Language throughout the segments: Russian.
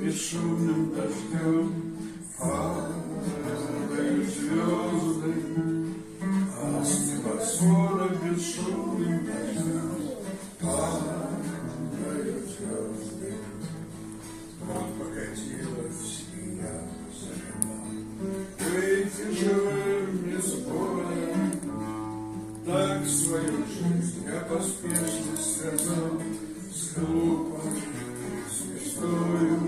бесшумным дождем падают звезды, а с небосвода бесшумным дождем падают звезды. Вот покатилась я за выйти живым из боя. Так свою жизнь я поспешно связал с глупой, с мечтою.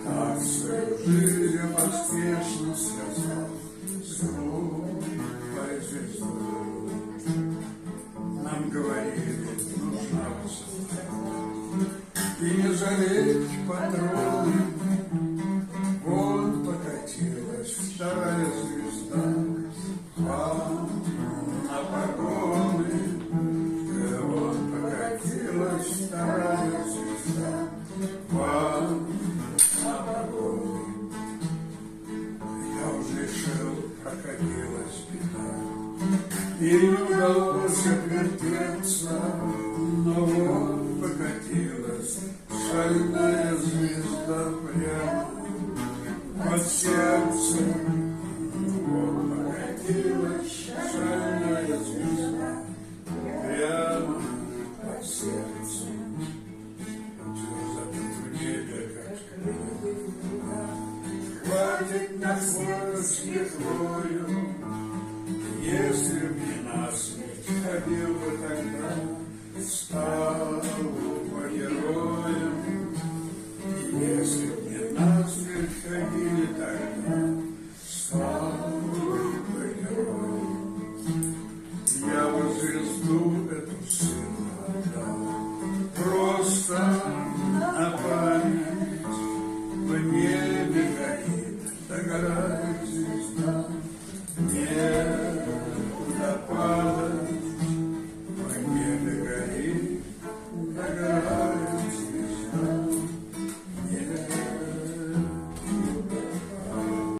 Так свою жизнь я поспешно связал с глупой звездою. Нам говорили, нужна высота, и не жалеть патроны. Вот покатилась вторая звезда вам на погоны. Вот покатилась вторая звезда вам на погоны. Я уже решил, прокатилась беда, и не удалось отвертеться, но вот покатилась шальная звезда прямо под сердцем. Вот покатилась шальная звезда прямо под сердцем. Звезда тут в небе, как крылья. Хватит на скорость лихвою, если б не насмерть ходил бы тогда, стал бы героем. Если б не насмерть ходили тогда, стал бы героем. Я бы звезду эту сыну отдал, просто на память в небе горит, догорает.